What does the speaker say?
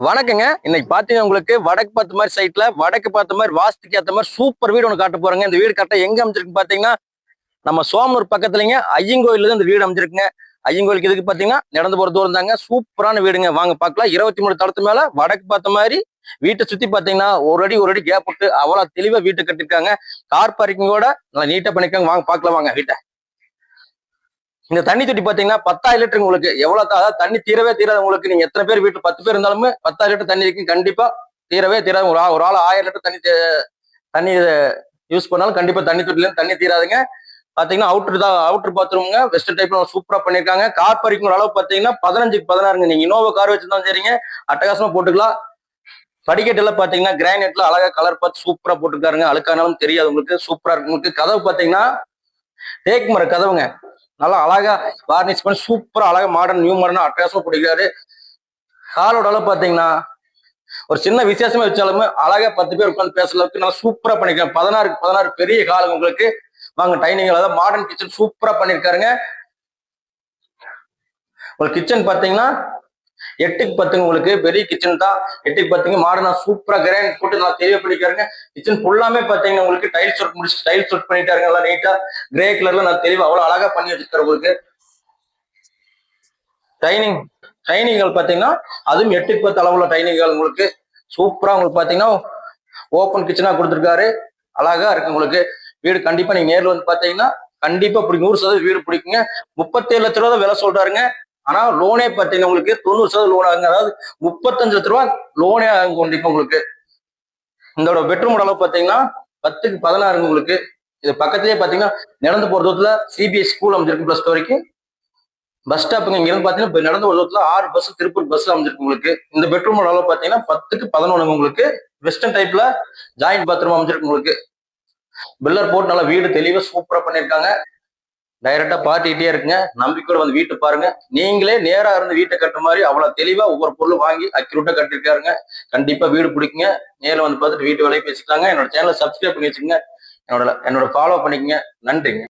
வணக்கங்க. இன்னைக்கு பாத்தீங்கன்னா உங்களுக்கு வடக்கு பார்த்த மாதிரி சைட்ல வடக்கு பார்த்த மாதிரி வாஸ்துக்கு ஏத்த மாதிரி சூப்பர் வீடு ஒன்று காட்ட போறேங்க. இந்த வீடு கரெக்டா எங்க அமைஞ்சிருக்கு பாத்தீங்கன்னா நம்ம சோமனூர் பக்கத்துலங்க ஐயங்கோயில இந்த வீடு அமைஞ்சிருக்குங்க. ஐயங்கோயிலுக்கு இதுக்கு பாத்தீங்கன்னா நடந்து போற தூரம் தாங்க. சூப்பரான வீடுங்க. வாங்க பார்க்கலாம். 23 தளத்து மேல வடக்கு பார்த்த மாதிரி வீட்டை சுத்தி பாத்தீங்கன்னா ஒரு அடி கேப் விட்டு அவ்வளவு தெளிவா வீட்டை கட்டிருக்காங்க. கார் பார்க்கிங்கோட நல்லா நீட்டா பண்ணிருக்காங்க. வாங்க பார்க்கலாம் வாங்க வீட்டை. இந்த தண்ணி தொட்டி பாத்தீங்கன்னா 10,000 லிட்டர் உங்களுக்கு எவ்வளவு அதாவது தண்ணி தீரவே தீராது உங்களுக்கு. நீங்க எத்தனை பேர் வீட்டுல 10 பேர் இருந்தாலுமே 10,000 லிட்டர் தண்ணி இருக்கு. கண்டிப்பா தீரவே தீராது. ஒரு ஆள் 1000 லிட்டர் தண்ணி யூஸ் பண்ணாலும் கண்டிப்பா தண்ணி தொட்டில தண்ணி தீராதுங்க. பாத்தீங்கன்னா அவுட்டர் பாத்ரூம்ங்க வெஸ்ட் டைப்ல சூப்பரா பண்ணிருக்காங்க. கார் பார்க்கிங் அளவு பாத்தீங்கன்னா 15க்கு 16ங்க. நீங்க இனோவா கார் வச்சிருந்தாலும் சரிங்க அட்டகாசமா போட்டுக்கலாம். படிக்கட்டு எல்லாம் பாத்தீங்கன்னா கிரானைட்ல அழகா கலர் பார்த்து சூப்பரா போட்டுருக்காருங்க. அழுக்கானாலும் தெரியாது உங்களுக்கு. சூப்பரா இருக்கு உங்களுக்கு. கதவு பாத்தீங்கன்னா தேக்கு மர கதவுங்க. நல்லா அழகா வார்னிஷ் பண்ணி சூப்பரா அழகா மாடர்ன் நியூ மாடர்னா அட்டகாசமா பிடிக்கிறாரு. ஹாலோட அளவு பாத்தீங்கன்னா ஒரு சின்ன விசேஷமா வச்சாலுமே அழகா 10 பேர் உட்காந்து பேசுற அளவுக்கு நல்லா சூப்பரா பண்ணிருக்காங்க. 16 பெரிய ஹால் உங்களுக்கு. வாங்க டைனிங் அதாவது மாடர்ன் கிச்சன் சூப்பரா பண்ணிருக்காருங்க. ஒரு கிச்சன் பாத்தீங்கன்னா 8க்கு 10 உங்களுக்கு பெரிய கிச்சன் தான். 8க்கு 10 மாடர்னா சூப்பரா கிரானைட் போட்டு நல்லா தெரிய பண்ணிருக்காருங்க. கிச்சன் ஃபுல்லாமே பாத்தீங்கன்னா உங்களுக்கு டைல்ஸ் ஒர்க் முடிச்சு டைல்ஸ் ஒர்க் பண்ணிட்டாருங்க. நல்லா நீட்டா கிரே கலர்ல நல்லா தெளிவா அவ்வளவு அழகா பண்ணி வச்சிருக்காரு உங்களுக்கு. டைனிங்கள் பாத்தீங்கன்னா அதுவும் 8க்கு 10 அளவுல டைனிங்கள் உங்களுக்கு சூப்பரா உங்களுக்கு பாத்தீங்கன்னா ஓப்பன் கிச்சனா கொடுத்துருக்காரு. அழகா இருக்கு உங்களுக்கு. வீடு கண்டிப்பா நீங்க நேர்ல வந்து பாத்தீங்கன்னா கண்டிப்பா 100% வீடு பிடிக்குங்க. 37 லட்ச ரூபா விலை சொல்றாருங்க. ஆனா லோனே பாத்தீங்கன்னா உங்களுக்கு 90% லோன் ஆகுங்க. அதாவது 35 லட்ச ரூபா லோனே ஆகும் கண்டிப்பா உங்களுக்கு. இந்த பெட்ரூம் அளவு பாத்தீங்கன்னா 10க்கு 16 உங்களுக்கு. இது பக்கத்திலேயே பாத்தீங்கன்னா நடந்து போற தூரத்துல சிபிஎஸ் ஸ்கூல் அமைஞ்சிருக்கு பிளஸ் வரைக்கும். பஸ் ஸ்டாப்புங்க. இங்க இருந்து பாத்தீங்கன்னா நடந்து ஒரு தூரத்துல 6 பஸ் திருப்பூர் பஸ் அமைஞ்சிருக்கு உங்களுக்கு. இந்த பெட்ரூம் அளவு பாத்தீங்கன்னா 10க்கு 11 உங்களுக்கு. வெஸ்டர்ன் டைப்ல ஜாயிண்ட் பாத்ரூம் அமைஞ்சிருக்கு உங்களுக்கு. பில்லர் போட்டு நல்லா வீடு தெளிவா சூப்பரா பண்ணிருக்காங்க. டைரக்டா பாட்டிக்கிட்டே இருக்குங்க. நம்பிக்கையோட வந்து வீட்டை பாருங்க. நீங்களே நேரா இருந்து வீட்டை கட்டுற மாதிரி அவ்வளவு தெளிவா ஒவ்வொரு பொருளும் வாங்கி அக்யூரேட்டா கட்டிருக்காருங்க. கண்டிப்பா வீடு பிடிக்குங்க. நேரில் வந்து பார்த்துட்டு வீட்டு வேலையை பேசிக்கலாங்க. என்னோட சேனலை சப்ஸ்கிரைப் பண்ணி வச்சுக்கோங்க. என்னோட ஃபாலோ பண்ணிக்கங்க. நன்றிங்க.